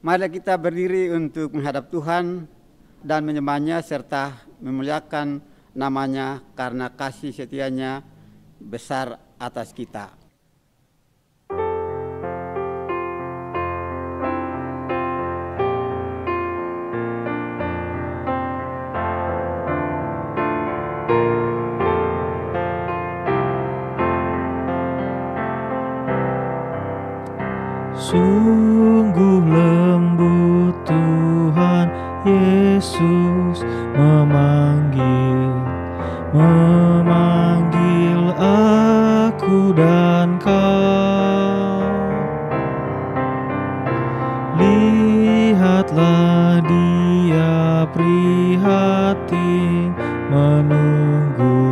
Mari kita berdiri untuk menghadap Tuhan dan menyembahnya serta memuliakan namanya karena kasih setianya besar atas kita. Sungguh lembut Tuhan Yesus memanggil aku dan kau. Lihatlah Dia prihatin menunggu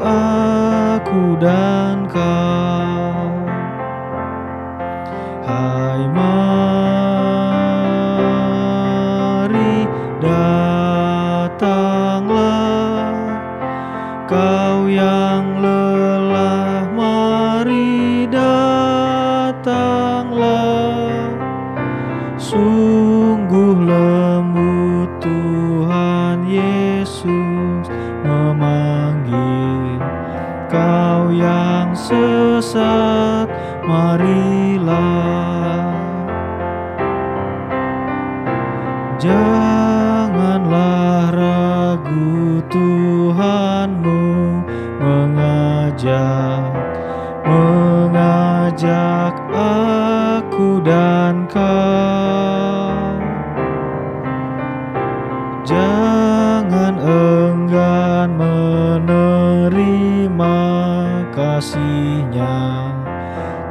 aku dan kau. Hai, mari datanglah, kau yang lelah, mari datanglah. Sungguh lembut Tuhan Yesus memanggil, kau yang sesat, marilah. Janganlah ragu, Tuhanmu mengajak aku dan kau. Jangan enggan menerima kasih-Nya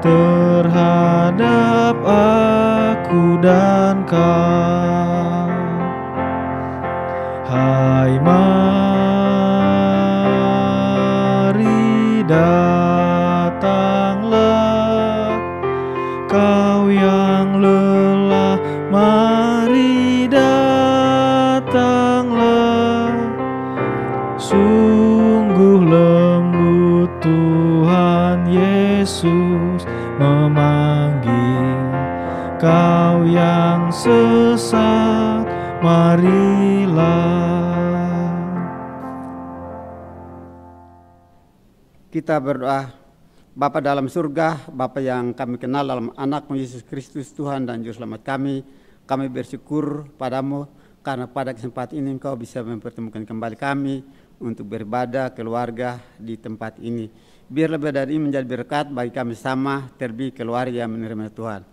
terhadap aku dan kau. Hai, mari datanglah, kau yang lelah, mari datanglah. Sungguh lembut Tuhan Yesus memanggil, kau yang sesat, marilah. Kita berdoa. Bapa dalam surga, Bapa yang kami kenal dalam anak-Mu Yesus Kristus, Tuhan dan Juru Selamat kami bersyukur padamu karena pada kesempatan ini Engkau bisa mempertemukan kembali kami untuk beribadah keluarga di tempat ini. Biar lebih dari ini menjadi berkat bagi kami sama, terlebih keluarga yang menerima Tuhan.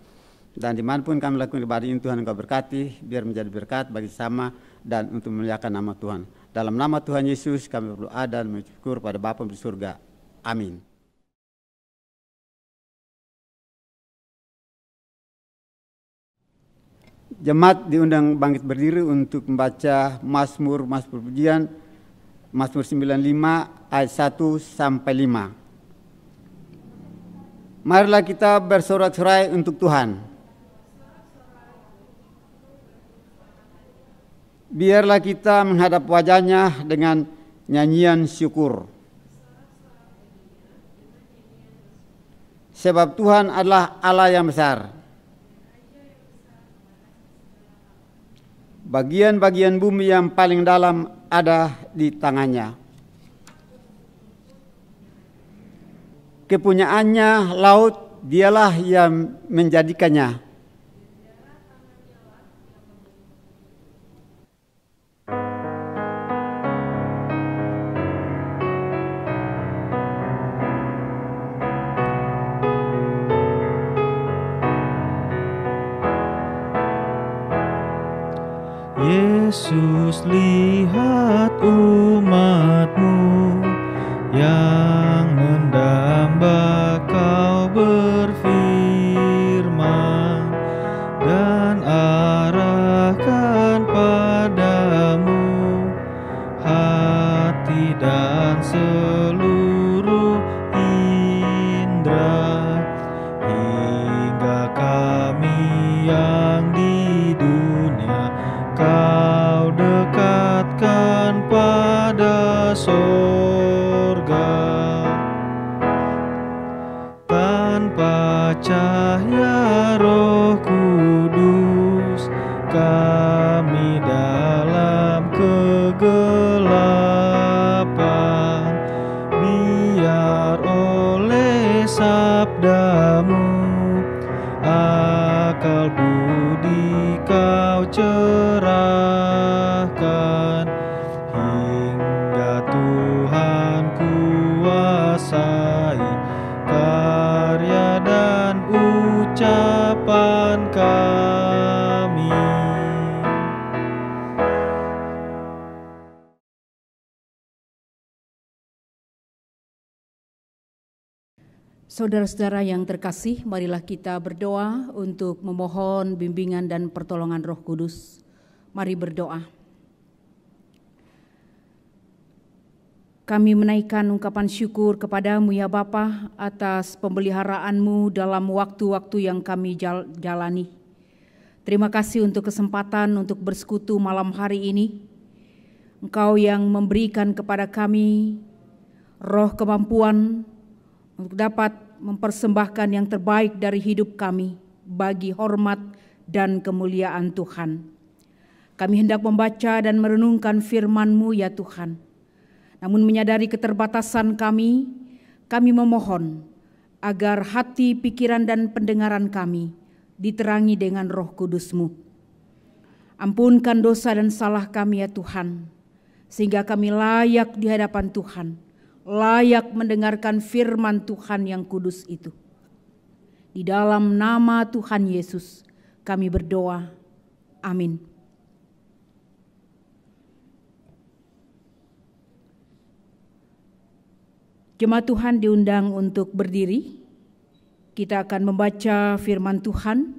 Dan dimanapun kami lakukan ibadah ini, Tuhan Engkau berkati, biar menjadi berkat bagi sama dan untuk memuliakan nama Tuhan. Dalam nama Tuhan Yesus kami berdoa dan bersyukur pada Bapa di surga. Amin. Jemaat diundang bangkit berdiri untuk membaca Mazmur pujian, Mazmur 95 ayat 1 sampai 5. Marilah kita bersorak-sorai untuk Tuhan. Biarlah kita menghadap wajah-Nya dengan nyanyian syukur. Sebab Tuhan adalah Allah yang besar. Bagian-bagian bumi yang paling dalam ada di tangan-Nya. Kepunyaannya laut, Dialah yang menjadikannya. Yesus, lihat umat-Mu yang mendamba, Kau berfirman dan arahkan padamu hati dan seluruh indera, hingga kami yang di dunia Kau dekatkan pada cahaya Roh Kudus kami dalam kegelapan, biar oleh sabdamu akal budi kau cerahkan, hingga Tuhan kuasai karya dan ucapan kami. Saudara-saudara yang terkasih, marilah kita berdoa untuk memohon bimbingan dan pertolongan Roh Kudus. Mari berdoa. Kami menaikkan ungkapan syukur kepadamu ya Bapa atas pemeliharaanmu dalam waktu-waktu yang kami jalani. Terima kasih untuk kesempatan untuk bersekutu malam hari ini. Engkau yang memberikan kepada kami roh kemampuan untuk dapat mempersembahkan yang terbaik dari hidup kami bagi hormat dan kemuliaan Tuhan. Kami hendak membaca dan merenungkan firman-Mu ya Tuhan. Namun menyadari keterbatasan kami memohon agar hati, pikiran, dan pendengaran kami diterangi dengan Roh Kudus-Mu. Ampunkan dosa dan salah kami ya Tuhan, sehingga kami layak di hadapan Tuhan, layak mendengarkan firman Tuhan yang kudus itu. Di dalam nama Tuhan Yesus kami berdoa. Amin. Jemaat Tuhan diundang untuk berdiri. Kita akan membaca firman Tuhan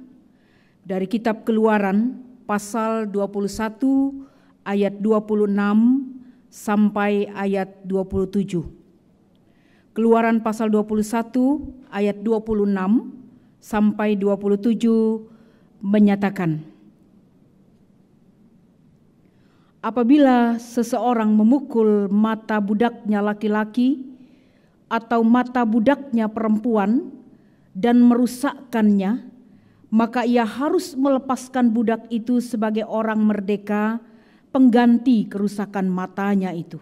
dari kitab Keluaran pasal 21 ayat 26 sampai ayat 27. Keluaran pasal 21 ayat 26 sampai 27 menyatakan, apabila seseorang memukul mata budaknya laki-laki atau mata budaknya perempuan dan merusakkannya, maka ia harus melepaskan budak itu sebagai orang merdeka pengganti kerusakan matanya itu.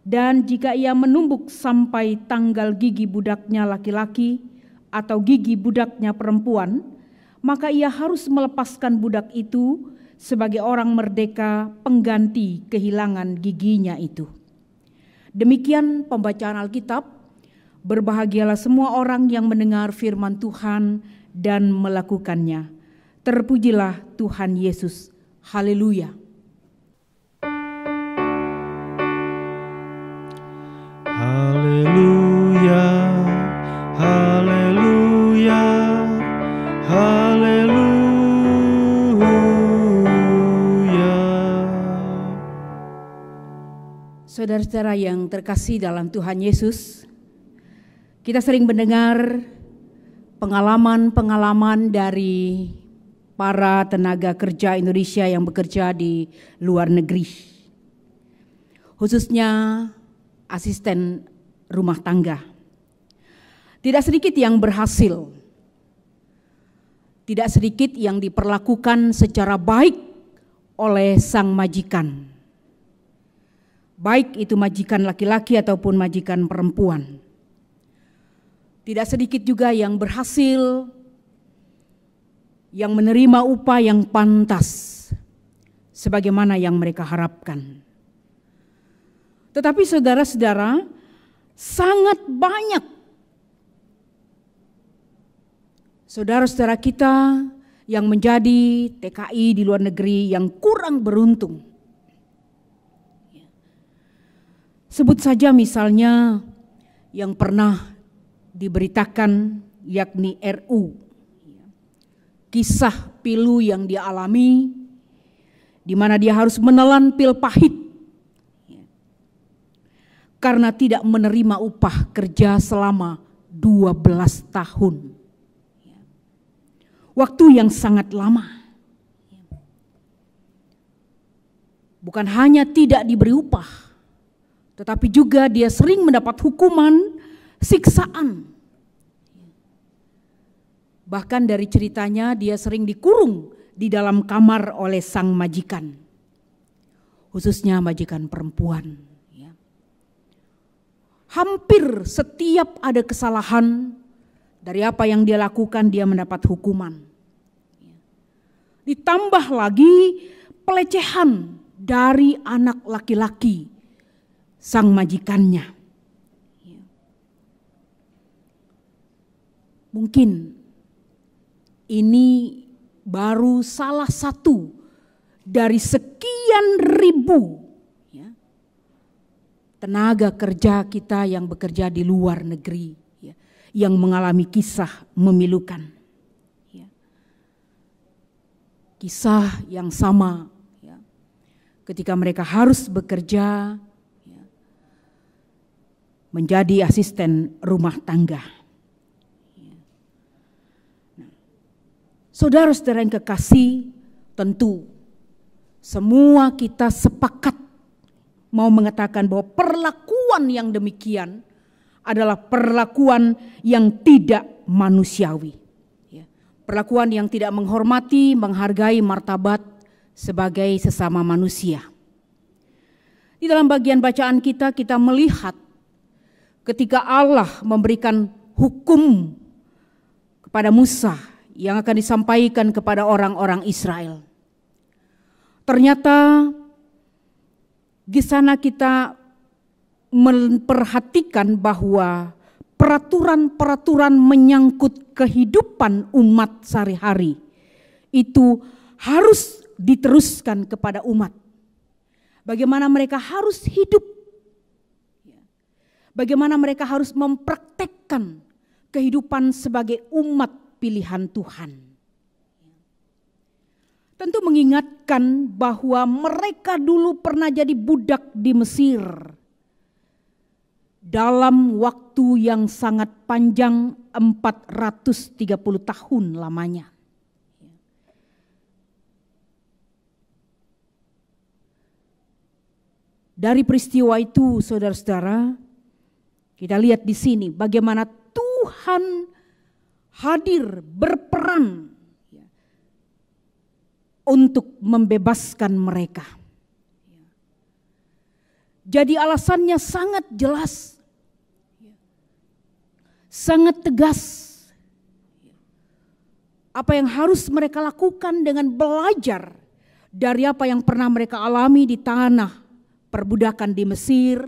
Dan jika ia menumbuk sampai tanggal gigi budaknya laki-laki atau gigi budaknya perempuan, maka ia harus melepaskan budak itu sebagai orang merdeka pengganti kehilangan giginya itu. Demikian pembacaan Alkitab. Berbahagialah semua orang yang mendengar firman Tuhan dan melakukannya. Terpujilah Tuhan Yesus. Haleluya. Haleluya, haleluya, haleluya. Saudara-saudara yang terkasih dalam Tuhan Yesus, kita sering mendengar pengalaman-pengalaman dari para tenaga kerja Indonesia yang bekerja di luar negeri, khususnya asisten rumah tangga. Tidak sedikit yang berhasil, tidak sedikit yang diperlakukan secara baik oleh sang majikan, baik itu majikan laki-laki ataupun majikan perempuan. Tidak sedikit juga yang berhasil, yang menerima upah yang pantas sebagaimana yang mereka harapkan. Tetapi saudara-saudara, sangat banyak saudara-saudara kita yang menjadi TKI di luar negeri yang kurang beruntung. Sebut saja misalnya yang pernah diberitakan yakni RU. Kisah pilu yang dia alami, di mana dia harus menelan pil pahit karena tidak menerima upah kerja selama 12 tahun. Waktu yang sangat lama. Bukan hanya tidak diberi upah, tetapi juga dia sering mendapat hukuman, siksaan. Bahkan dari ceritanya dia sering dikurung di dalam kamar oleh sang majikan, khususnya majikan perempuan. Ya. Hampir setiap ada kesalahan dari apa yang dia lakukan, dia mendapat hukuman. Ditambah lagi pelecehan dari anak laki-laki sang majikannya. Mungkin ini baru salah satu dari sekian ribu tenaga kerja kita yang bekerja di luar negeri, yang mengalami kisah memilukan. Kisah yang sama ketika mereka harus bekerja menjadi asisten rumah tangga. Saudara-saudara yang kekasih, tentu semua kita sepakat mau mengatakan bahwa perlakuan yang demikian adalah perlakuan yang tidak manusiawi. Perlakuan yang tidak menghormati, menghargai martabat sebagai sesama manusia. Di dalam bagian bacaan kita melihat ketika Allah memberikan hukum kepada Musa yang akan disampaikan kepada orang-orang Israel. Ternyata di sana kita memperhatikan bahwa peraturan-peraturan menyangkut kehidupan umat sehari-hari itu harus diteruskan kepada umat. Bagaimana mereka harus hidup. Bagaimana mereka harus mempraktekkan kehidupan sebagai umat pilihan Tuhan. Tentu mengingatkan bahwa mereka dulu pernah jadi budak di Mesir dalam waktu yang sangat panjang, 430 tahun lamanya. Dari peristiwa itu, saudara-saudara, kita lihat di sini bagaimana Tuhan hadir berperan untuk membebaskan mereka. Jadi alasannya sangat jelas, sangat tegas. Apa yang harus mereka lakukan dengan belajar dari apa yang pernah mereka alami di tanah perbudakan di Mesir,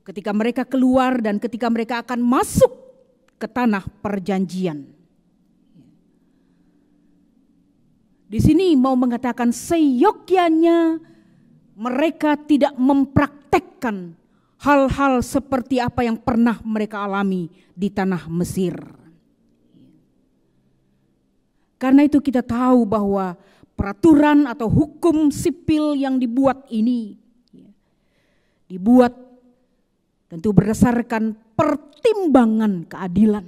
ketika mereka keluar dan ketika mereka akan masuk ke tanah perjanjian. Di sini mau mengatakan seyogyanya mereka tidak mempraktekkan hal-hal seperti apa yang pernah mereka alami di tanah Mesir. Karena itu kita tahu bahwa peraturan atau hukum sipil yang dibuat ini dibuat tentu berdasarkan pertimbangan keadilan.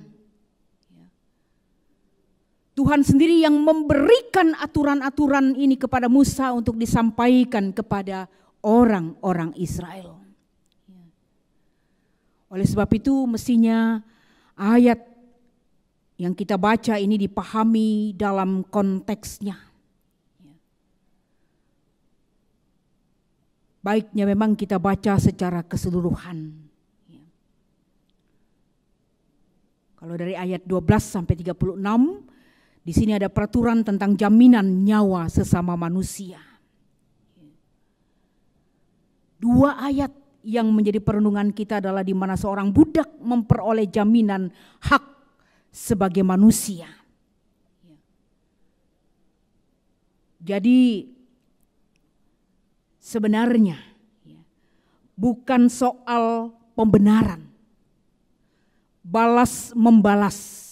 Tuhan sendiri yang memberikan aturan-aturan ini kepada Musa untuk disampaikan kepada orang-orang Israel. Oleh sebab itu mestinya ayat yang kita baca ini dipahami dalam konteksnya. Baiknya memang kita baca secara keseluruhan. Kalau dari ayat 12 sampai 36, di sini ada peraturan tentang jaminan nyawa sesama manusia. 2 ayat yang menjadi perenungan kita adalah di mana seorang budak memperoleh jaminan hak sebagai manusia. Jadi sebenarnya bukan soal pembenaran, balas membalas.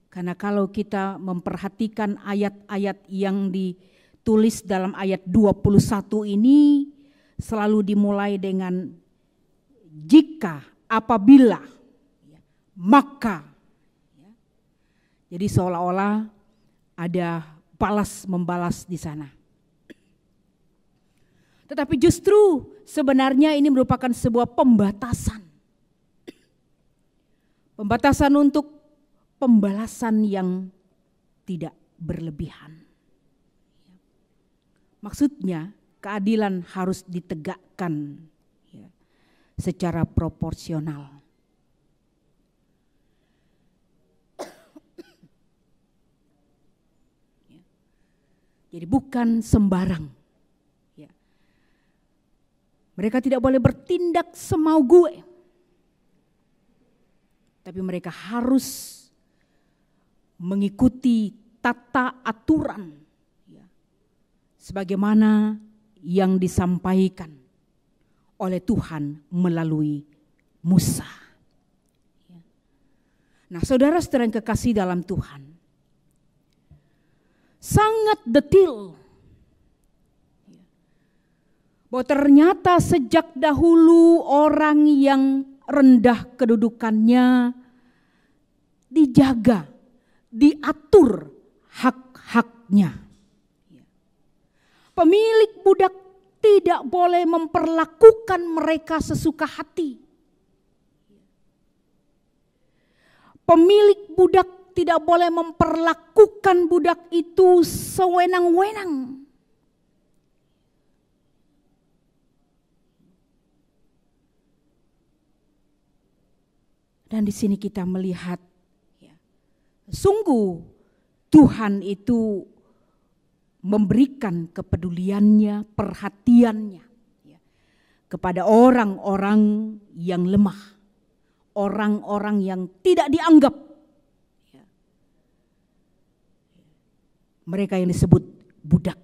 Karena kalau kita memperhatikan ayat-ayat yang ditulis dalam ayat 21 ini selalu dimulai dengan jika, apabila, maka. Jadi seolah-olah ada balas membalas di sana. Tetapi justru sebenarnya ini merupakan sebuah pembatasan. Pembatasan untuk pembalasan yang tidak berlebihan. Maksudnya keadilan harus ditegakkan secara proporsional. Jadi bukan sembarang. Mereka tidak boleh bertindak semau gue. Tapi mereka harus mengikuti tata aturan sebagaimana yang disampaikan oleh Tuhan melalui Musa. Nah, saudara-saudara yang kekasih dalam Tuhan, sangat detil bahwa ternyata sejak dahulu orang yang rendah kedudukannya dijaga, diatur hak-haknya. Pemilik budak tidak boleh memperlakukan mereka sesuka hati. Pemilik budak tidak boleh memperlakukan budak itu sewenang-wenang. Dan di sini kita melihat, sungguh Tuhan itu memberikan kepeduliannya, perhatiannya kepada orang-orang yang lemah, orang-orang yang tidak dianggap. Mereka yang disebut budak.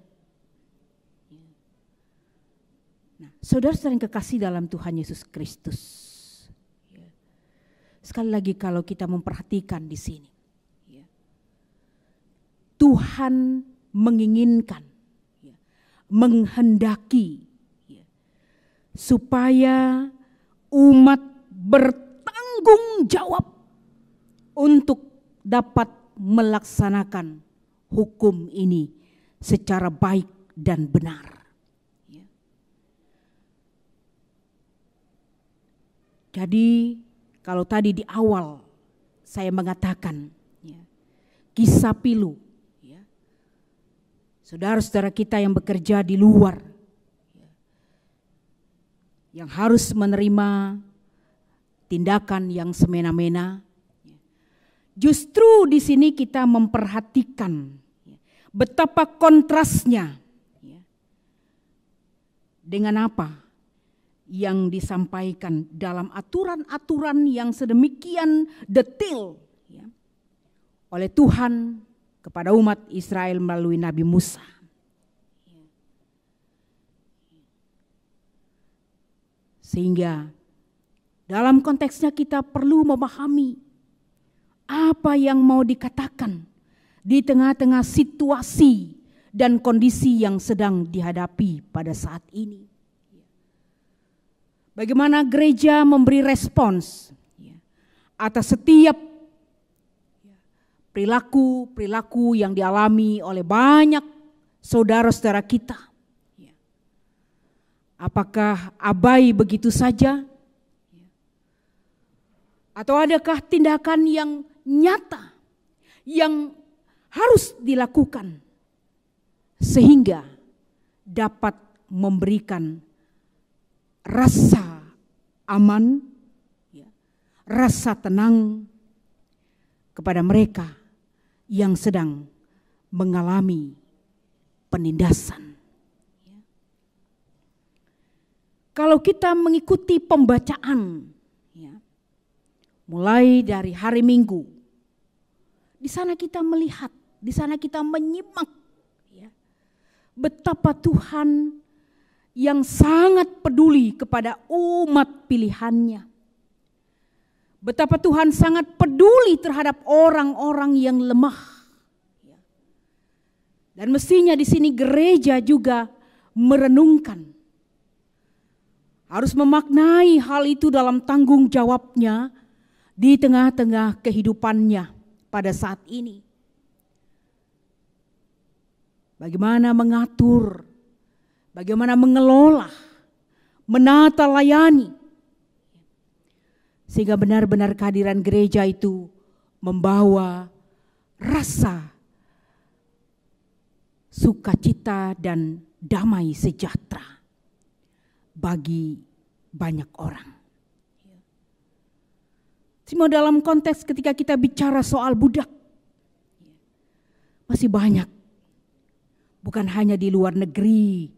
Nah, saudara-saudara yang kekasih dalam Tuhan Yesus Kristus, sekali lagi kalau kita memperhatikan di sini, Tuhan menginginkan, menghendaki supaya umat bertanggung jawab untuk dapat melaksanakan hukum ini secara baik dan benar. Jadi kalau tadi di awal saya mengatakan kisah pilu, saudara-saudara kita yang bekerja di luar, yang harus menerima tindakan yang semena-mena, justru di sini kita memperhatikan betapa kontrasnya dengan apa yang disampaikan dalam aturan-aturan yang sedemikian detail oleh Tuhan kepada umat Israel melalui Nabi Musa. Sehingga dalam konteksnya kita perlu memahami apa yang mau dikatakan di tengah-tengah situasi dan kondisi yang sedang dihadapi pada saat ini. Bagaimana gereja memberi respons atas setiap perilaku-perilaku yang dialami oleh banyak saudara-saudara kita. Apakah abai begitu saja? Atau adakah tindakan yang nyata yang harus dilakukan sehingga dapat memberikan rasa aman, rasa tenang kepada mereka yang sedang mengalami penindasan. Kalau kita mengikuti pembacaan, mulai dari hari Minggu, di sana kita melihat, di sana kita menyimak betapa Tuhan yang sangat peduli kepada umat pilihannya. Betapa Tuhan sangat peduli terhadap orang-orang yang lemah. Dan mestinya di sini gereja juga merenungkan, harus memaknai hal itu dalam tanggung jawabnya di tengah-tengah kehidupannya pada saat ini. Bagaimana mengatur, bagaimana mengelola, menata layani Sehingga benar-benar kehadiran gereja itu membawa rasa sukacita dan damai sejahtera bagi banyak orang. Semua dalam konteks ketika kita bicara soal budak, masih banyak, bukan hanya di luar negeri,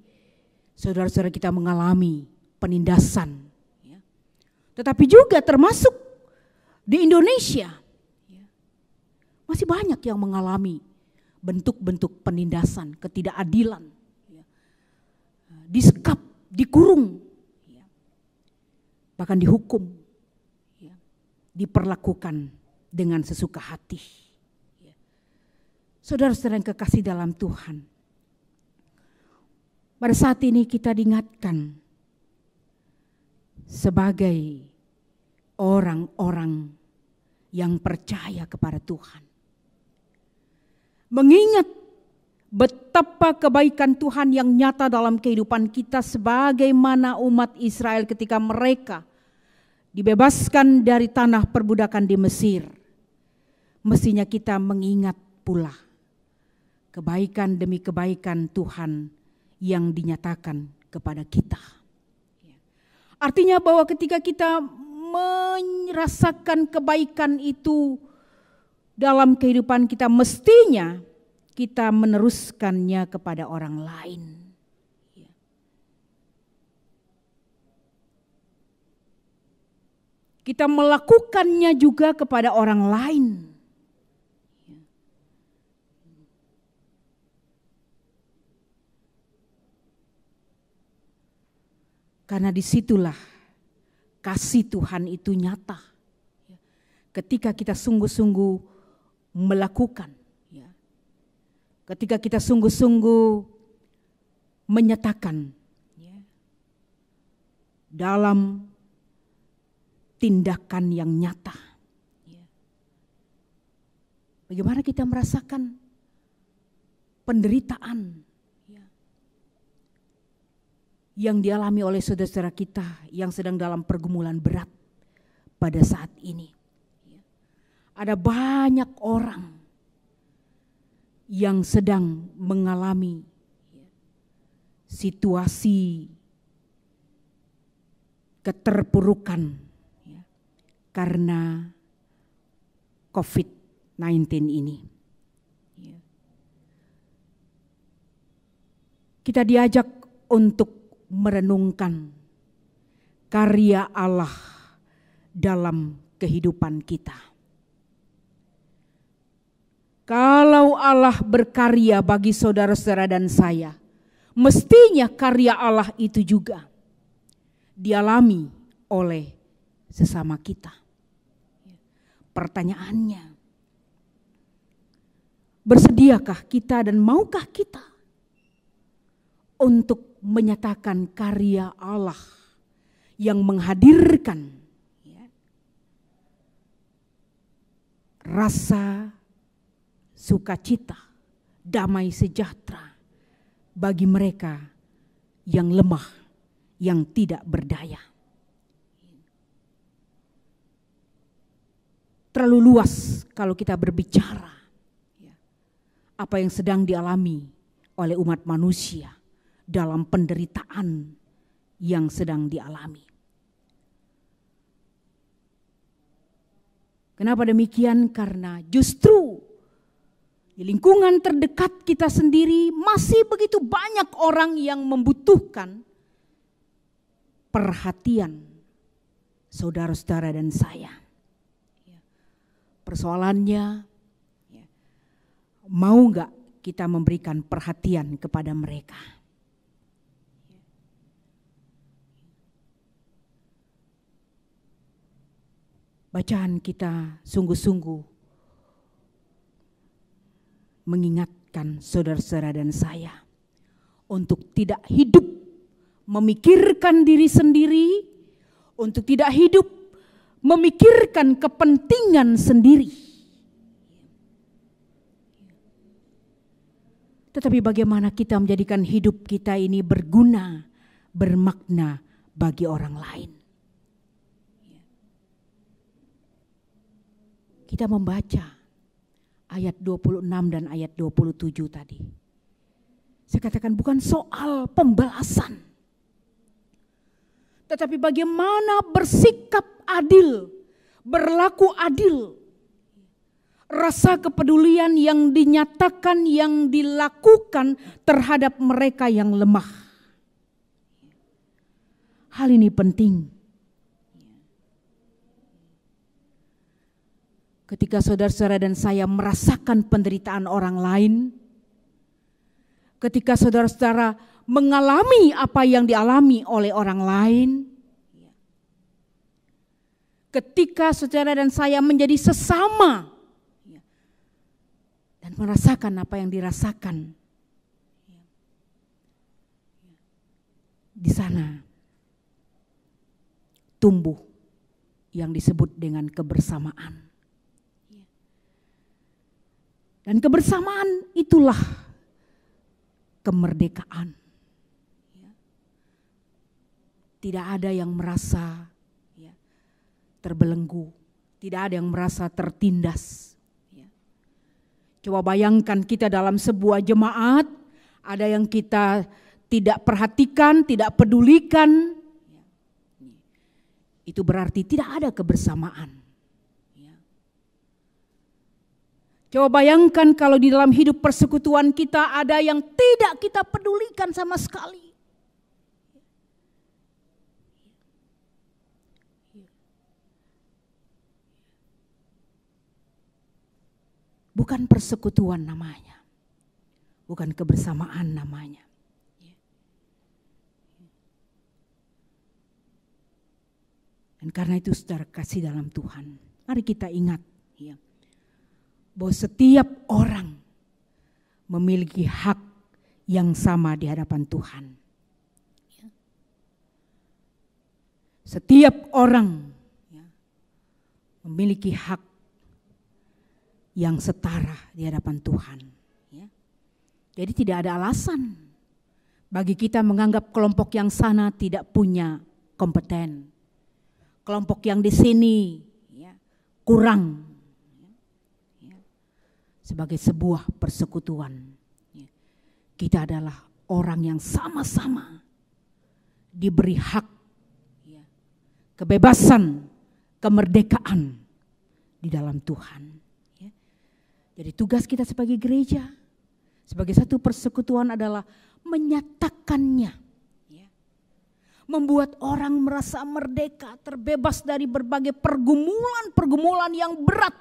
saudara-saudara kita mengalami penindasan, tetapi juga termasuk di Indonesia, masih banyak yang mengalami bentuk-bentuk penindasan, ketidakadilan, disekap, dikurung, bahkan dihukum, diperlakukan dengan sesuka hati. Saudara-saudara yang kekasih dalam Tuhan, pada saat ini kita diingatkan sebagai orang-orang yang percaya kepada Tuhan, mengingat betapa kebaikan Tuhan yang nyata dalam kehidupan kita sebagaimana umat Israel ketika mereka dibebaskan dari tanah perbudakan di Mesir. Mestinya kita mengingat pula kebaikan demi kebaikan Tuhan yang dinyatakan kepada kita. Artinya bahwa ketika kita merasakan kebaikan itu dalam kehidupan kita, mestinya kita meneruskannya kepada orang lain. Kita melakukannya juga kepada orang lain. Karena disitulah kasih Tuhan itu nyata. Ketika kita sungguh-sungguh melakukan. Ketika kita sungguh-sungguh menyatakan dalam tindakan yang nyata. Bagaimana kita merasakan penderitaan yang dialami oleh saudara-saudara kita yang sedang dalam pergumulan berat pada saat ini. Ada banyak orang yang sedang mengalami situasi keterpurukan karena COVID-19 ini. Kita diajak untuk merenungkan karya Allah dalam kehidupan kita. Kalau Allah berkarya bagi saudara-saudara dan saya, mestinya karya Allah itu juga dialami oleh sesama kita. Pertanyaannya, bersediakah kita dan maukah kita untuk menyatakan karya Allah yang menghadirkan rasa sukacita, damai sejahtera bagi mereka yang lemah, yang tidak berdaya. Terlalu luas kalau kita berbicara apa yang sedang dialami oleh umat manusia dalam penderitaan yang sedang dialami. Kenapa demikian? Karena justru di lingkungan terdekat kita sendiri masih begitu banyak orang yang membutuhkan perhatian saudara-saudara dan saya. Persoalannya, mau enggak kita memberikan perhatian kepada mereka? Bacaan kita sungguh-sungguh mengingatkan saudara-saudara dan saya untuk tidak hidup memikirkan diri sendiri, untuk tidak hidup memikirkan kepentingan sendiri. Tetapi bagaimana kita menjadikan hidup kita ini berguna, bermakna bagi orang lain. kita membaca ayat 26 dan ayat 27 tadi. Saya katakan bukan soal pembalasan, tetapi bagaimana bersikap adil, berlaku adil. Rasa kepedulian yang dinyatakan, yang dilakukan terhadap mereka yang lemah. Hal ini penting. Ketika saudara-saudara dan saya merasakan penderitaan orang lain, ketika saudara-saudara mengalami apa yang dialami oleh orang lain, ketika saudara dan saya menjadi sesama dan merasakan apa yang dirasakan, di sana tumbuh yang disebut dengan kebersamaan. Dan kebersamaan itulah kemerdekaan. Tidak ada yang merasa terbelenggu, tidak ada yang merasa tertindas. Coba bayangkan kita dalam sebuah jemaat, ada yang kita tidak perhatikan, tidak pedulikan. Itu berarti tidak ada kebersamaan. Coba bayangkan kalau di dalam hidup persekutuan kita ada yang tidak kita pedulikan sama sekali. Bukan persekutuan namanya, bukan kebersamaan namanya. Dan karena itu saudara kasih dalam Tuhan, mari kita ingat bahwa setiap orang memiliki hak yang sama di hadapan Tuhan. Setiap orang memiliki hak yang setara di hadapan Tuhan. Jadi tidak ada alasan bagi kita menganggap kelompok yang sana tidak punya kompeten. Kelompok yang di sini kurang. Sebagai sebuah persekutuan, kita adalah orang yang sama-sama diberi hak, kebebasan, kemerdekaan di dalam Tuhan. Jadi tugas kita sebagai gereja, sebagai satu persekutuan adalah menyatakannya, membuat orang merasa merdeka, terbebas dari berbagai pergumulan-pergumulan yang berat.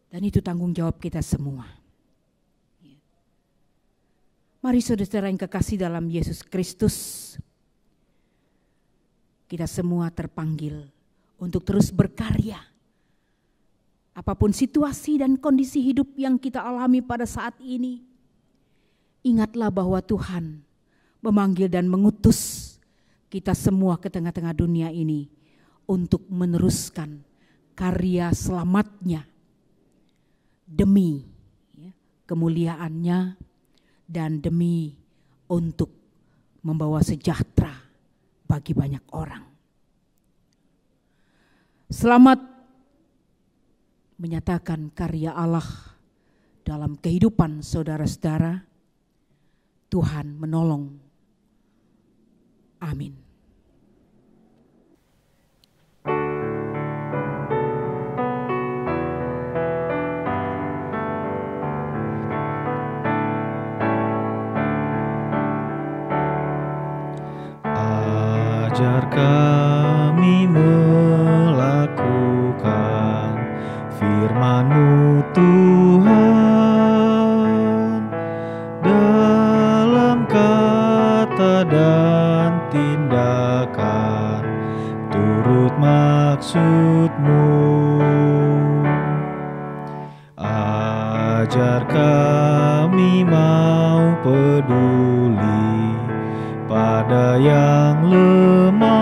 Dan itu tanggung jawab kita semua. Mari saudara-saudara yang kekasih dalam Yesus Kristus, kita semua terpanggil untuk terus berkarya. Apapun situasi dan kondisi hidup yang kita alami pada saat ini, ingatlah bahwa Tuhan memanggil dan mengutus kita semua ke tengah-tengah dunia ini untuk meneruskan karya selamatnya demi kemuliaannya dan demi untuk membawa sejahtera bagi banyak orang. Selamat menyatakan karya Allah dalam kehidupan saudara-saudara. Tuhan menolong. Amin. Ajar kami melakukan firman-Mu Tuhan, dalam kata dan tindakan turut maksud-Mu. Ajar kami mau peduli pada yang lemah,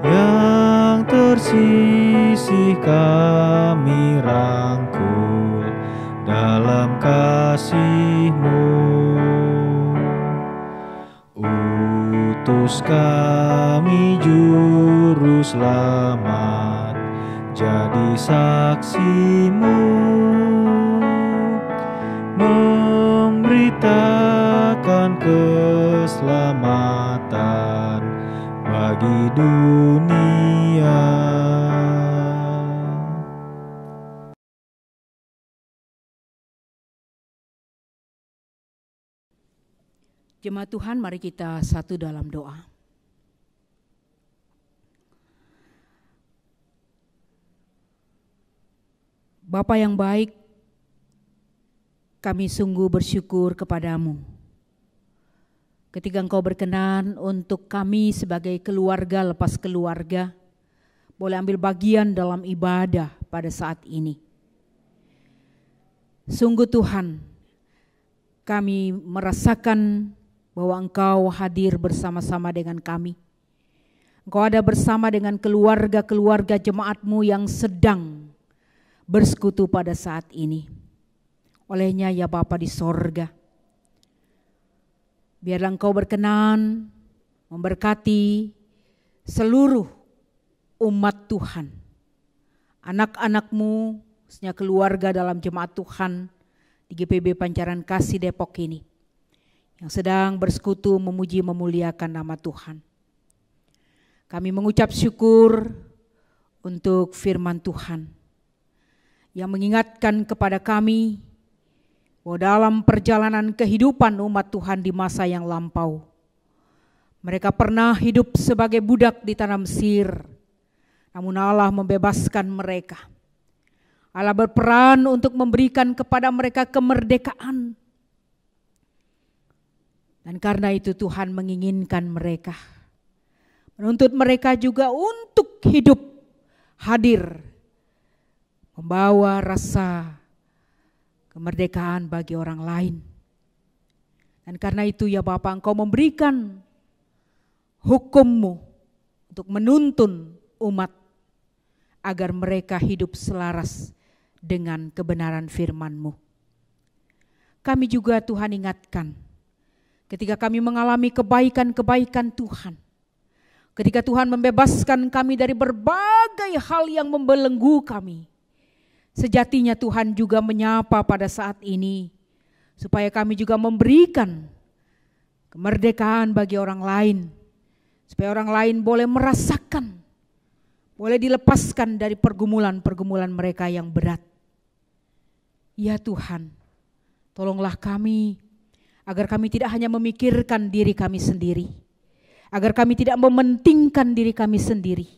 yang tersisih kami rangkul dalam kasih-Mu. Utus Yesus kami Juru Selamat, jadi saksi-Mu, memberitakan keselamatan bagi dunia. Jemaat Tuhan, mari kita satu dalam doa. Bapa yang baik, kami sungguh bersyukur kepadamu ketika Engkau berkenan untuk kami sebagai keluarga lepas keluarga boleh ambil bagian dalam ibadah pada saat ini. Sungguh Tuhan, kami merasakan bahwa Engkau hadir bersama-sama dengan kami. Engkau ada bersama dengan keluarga-keluarga jemaat-Mu yang sedang bersekutu pada saat ini. Olehnya ya Bapa di sorga, biarlah Engkau berkenan memberkati seluruh umat Tuhan, anak-anak-Mu, khususnya keluarga dalam jemaat Tuhan di GPB Pancaran Kasih Depok ini, yang sedang bersekutu memuji memuliakan nama Tuhan. Kami mengucap syukur untuk firman Tuhan yang mengingatkan kepada kami bahwa dalam perjalanan kehidupan umat Tuhan di masa yang lampau, mereka pernah hidup sebagai budak di tanah Mesir, namun Allah membebaskan mereka. Allah berperan untuk memberikan kepada mereka kemerdekaan. Dan karena itu Tuhan menginginkan mereka, menuntut mereka juga untuk hidup hadir, membawa rasa kemerdekaan bagi orang lain. Dan karena itu ya Bapa, Engkau memberikan hukum-Mu untuk menuntun umat agar mereka hidup selaras dengan kebenaran firman-Mu. Kami juga Tuhan ingatkan, ketika kami mengalami kebaikan-kebaikan Tuhan, ketika Tuhan membebaskan kami dari berbagai hal yang membelenggu kami, sejatinya Tuhan juga menyapa pada saat ini, supaya kami juga memberikan kemerdekaan bagi orang lain, supaya orang lain boleh merasakan, boleh dilepaskan dari pergumulan-pergumulan mereka yang berat. Ya Tuhan, tolonglah kami, agar kami tidak hanya memikirkan diri kami sendiri, agar kami tidak mementingkan diri kami sendiri,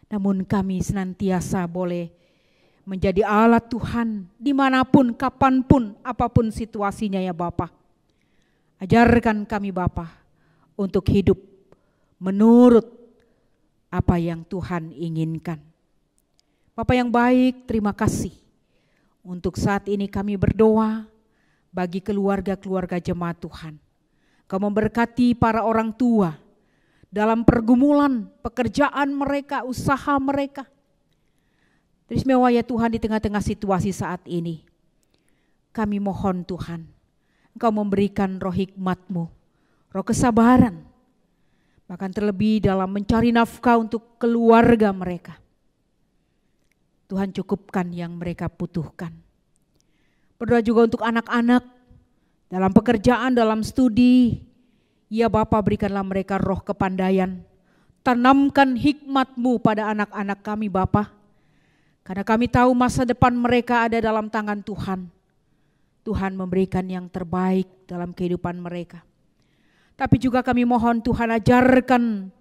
namun kami senantiasa boleh menjadi alat Tuhan dimanapun, kapanpun, apapun situasinya ya Bapa. Ajarkan kami Bapa untuk hidup menurut apa yang Tuhan inginkan. Bapa yang baik, terima kasih untuk saat ini kami berdoa bagi keluarga-keluarga jemaat Tuhan. Kau memberkati para orang tua dalam pergumulan pekerjaan mereka, usaha mereka. Teristimewa ya Tuhan, di tengah-tengah situasi saat ini, kami mohon Tuhan, Engkau memberikan roh hikmat-Mu, roh kesabaran, bahkan terlebih dalam mencari nafkah untuk keluarga mereka. Tuhan cukupkan yang mereka butuhkan. Berdoa juga untuk anak-anak dalam pekerjaan, dalam studi. Ya Bapa, berikanlah mereka roh kepandaian. Tanamkan hikmat-Mu pada anak-anak kami Bapa. Karena kami tahu masa depan mereka ada dalam tangan Tuhan. Tuhan memberikan yang terbaik dalam kehidupan mereka. Tapi juga kami mohon Tuhan, ajarkan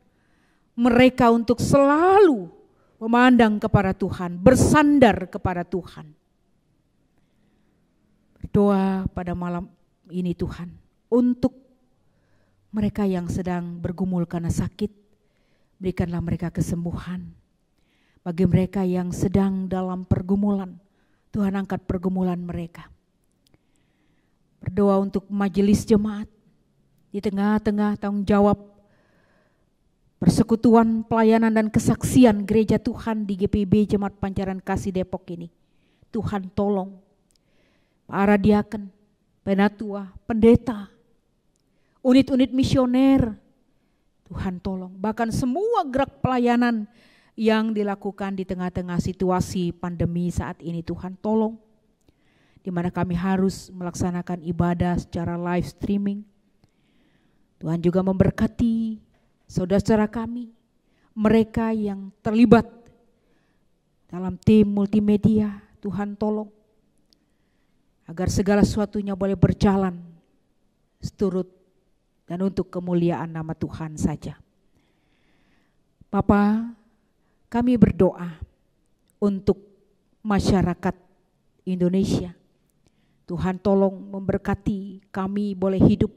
mereka untuk selalu memandang kepada Tuhan, bersandar kepada Tuhan. Berdoa pada malam ini Tuhan, untuk mereka yang sedang bergumul karena sakit, berikanlah mereka kesembuhan. Bagi mereka yang sedang dalam pergumulan, Tuhan angkat pergumulan mereka. Berdoa untuk majelis jemaat di tengah-tengah tanggung jawab persekutuan, pelayanan dan kesaksian gereja Tuhan di GPB Jemaat Pancaran Kasih Depok ini. Tuhan tolong para diaken, penatua, pendeta, unit-unit misioner, Tuhan tolong, bahkan semua gerak pelayanan yang dilakukan di tengah-tengah situasi pandemi saat ini, Tuhan tolong. Di mana kami harus melaksanakan ibadah secara live streaming. Tuhan juga memberkati saudara-saudara kami, mereka yang terlibat dalam tim multimedia. Tuhan tolong, agar segala sesuatunya boleh berjalan seturut dan untuk kemuliaan nama Tuhan saja. Bapa, kami berdoa untuk masyarakat Indonesia. Tuhan tolong memberkati kami boleh hidup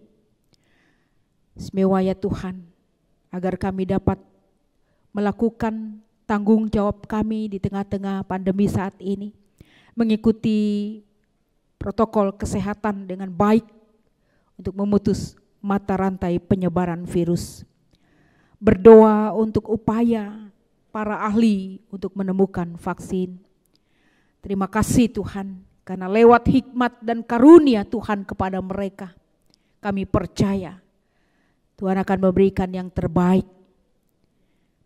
istimewa ya Tuhan, agar kami dapat melakukan tanggung jawab kami di tengah-tengah pandemi saat ini, mengikuti protokol kesehatan dengan baik untuk memutus mata rantai penyebaran virus. Berdoa untuk upaya para ahli untuk menemukan vaksin. Terima kasih Tuhan, karena lewat hikmat dan karunia Tuhan kepada mereka, kami percaya Tuhan akan memberikan yang terbaik.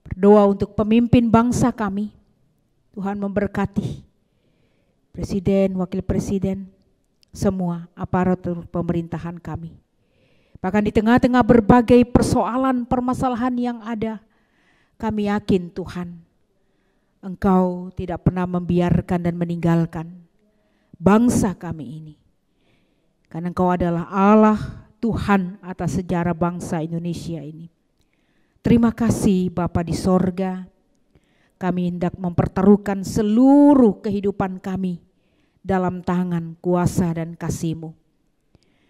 Berdoa untuk pemimpin bangsa kami, Tuhan memberkati Presiden, Wakil Presiden, semua aparatur pemerintahan kami. Bahkan di tengah-tengah berbagai persoalan, permasalahan yang ada, kami yakin Tuhan, Engkau tidak pernah membiarkan dan meninggalkan bangsa kami ini. Karena Engkau adalah Allah Tuhan atas sejarah bangsa Indonesia ini. Terima kasih Bapa di sorga, kami hendak mempertaruhkan seluruh kehidupan kami dalam tangan kuasa dan kasih-Mu.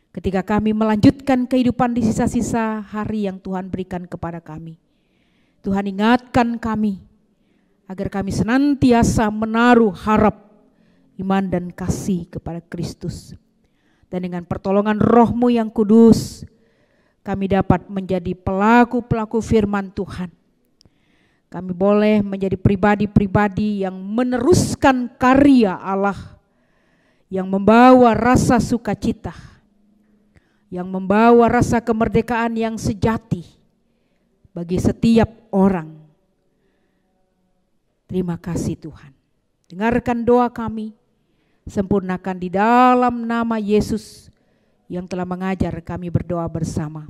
Ketika kami melanjutkan kehidupan di sisa-sisa hari yang Tuhan berikan kepada kami, Tuhan ingatkan kami agar kami senantiasa menaruh harap, iman dan kasih kepada Kristus. Dan dengan pertolongan Roh-Mu yang kudus, kami dapat menjadi pelaku-pelaku firman Tuhan. Kami boleh menjadi pribadi-pribadi yang meneruskan karya Allah, yang membawa rasa sukacita, yang membawa rasa kemerdekaan yang sejati bagi setiap orang. Terima kasih Tuhan. Dengarkan doa kami, sempurnakan di dalam nama Yesus yang telah mengajar kami berdoa bersama.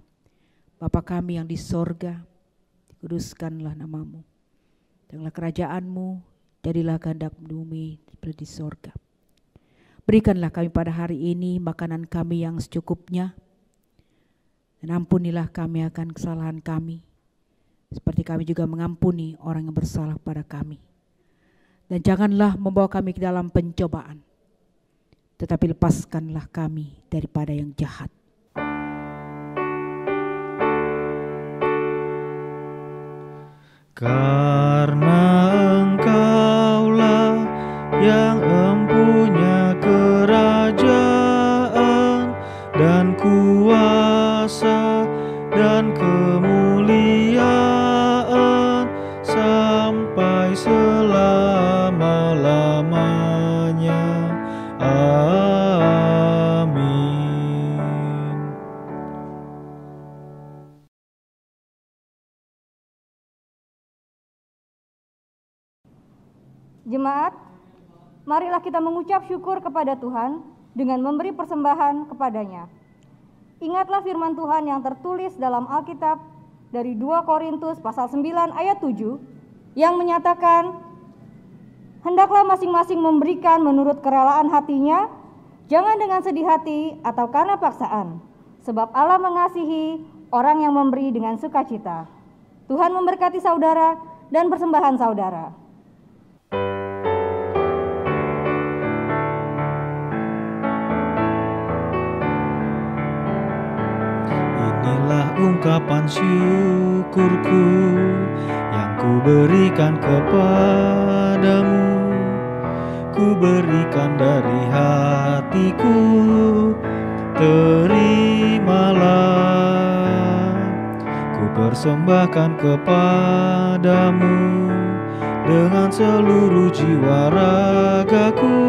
Bapa kami yang di sorga, dikuduskanlah nama-Mu. Janganlah kerajaan-Mu, jadilah kehendak bumi seperti di sorga. Berikanlah kami pada hari ini makanan kami yang secukupnya, dan ampunilah kami akan kesalahan kami, seperti kami juga mengampuni orang yang bersalah pada kami. Dan janganlah membawa kami ke dalam pencobaan, tetapi lepaskanlah kami daripada yang jahat. Karena Engkaulah yang empunya kerajaan dan kuasa dan kemuliaan sampai selama-lamanya. Amin. Jemaat, marilah kita mengucap syukur kepada Tuhan dengan memberi persembahan kepadanya. Ingatlah firman Tuhan yang tertulis dalam Alkitab dari 2 Korintus pasal 9 ayat 7 yang menyatakan, hendaklah masing-masing memberikan menurut kerelaan hatinya, jangan dengan sedih hati atau karena paksaan, sebab Allah mengasihi orang yang memberi dengan sukacita. Tuhan memberkati saudara dan persembahan saudara. Inilah ungkapan syukurku yang ku berikan kepadamu. Ku berikan dari hatiku, terimalah. Ku persembahkan kepadamu dengan seluruh jiwa ragaku.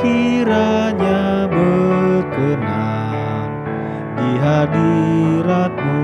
Kiranya berkenan di hadirat-Mu.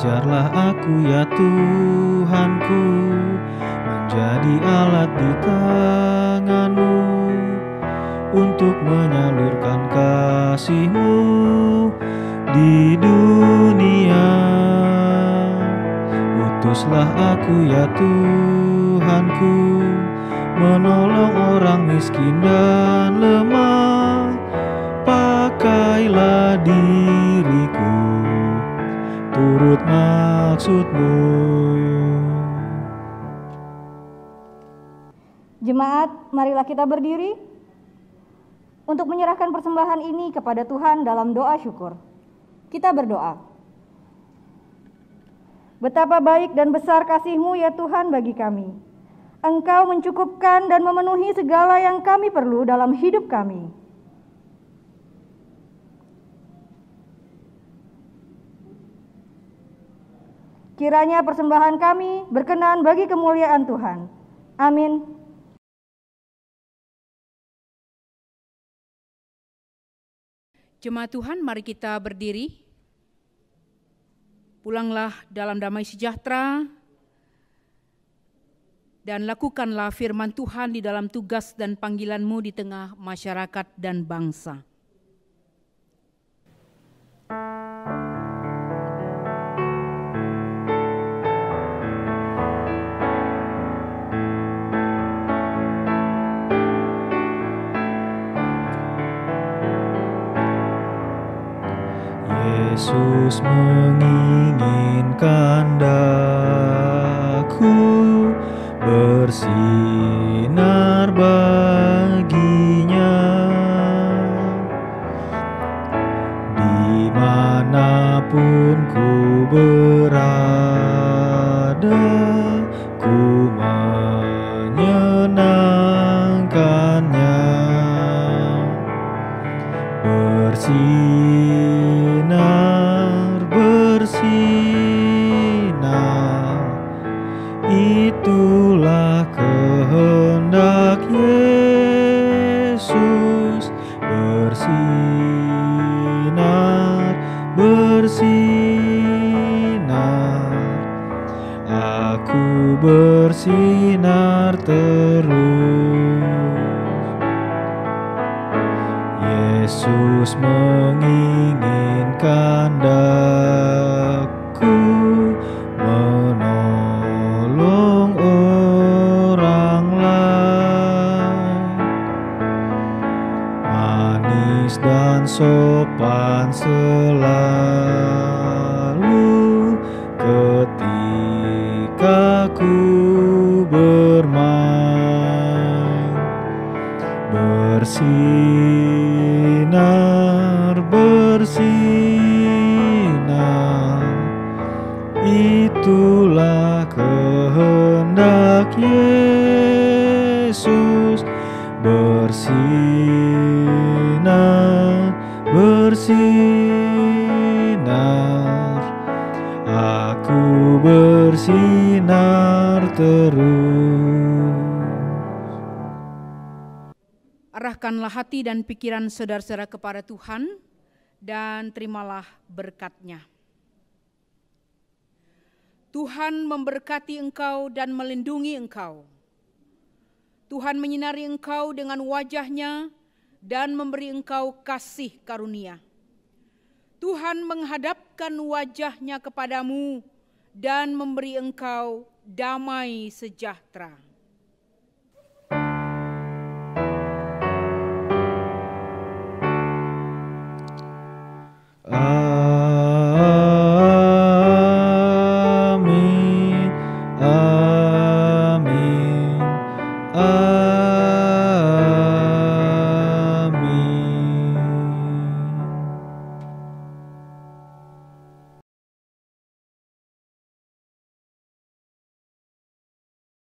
Ajarlah aku ya Tuhanku, menjadi alat di tangan-Mu untuk menyalurkan kasih-Mu di dunia. Utuslah aku ya Tuhanku, menolong orang miskin dan lemah. Pakailah diriku turut maksud-Mu. Jemaat, marilah kita berdiri untuk menyerahkan persembahan ini kepada Tuhan dalam doa syukur. Kita berdoa. Betapa baik dan besar kasih-Mu ya Tuhan bagi kami. Engkau mencukupkan dan memenuhi segala yang kami perlu dalam hidup kami. Kiranya persembahan kami berkenan bagi kemuliaan Tuhan. Amin. Jemaat Tuhan, mari kita berdiri. Pulanglah dalam damai sejahtera dan lakukanlah firman Tuhan di dalam tugas dan panggilan-Mu di tengah masyarakat dan bangsa. Yesus menginginkan daku bersinar baginya. Dimanapun ku berada, ku menyenangkannya. Bersinar, itulah kehendak Yesus. Bersinar, aku bersinar terus. Yesus menginginkan daku menolong orang lain. Manis dan sopan selalu ketika ku bermain. Bersinar, itulah kehendak Yesus. Bersinar, aku bersinar terus. Arahkanlah hati dan pikiran saudara-saudara kepada Tuhan dan terimalah berkat-Nya. Tuhan memberkati engkau dan melindungi engkau. Tuhan menyinari engkau dengan wajah-Nya dan memberi engkau kasih karunia. Tuhan menghadapkan wajah-Nya kepadamu dan memberi engkau damai sejahtera.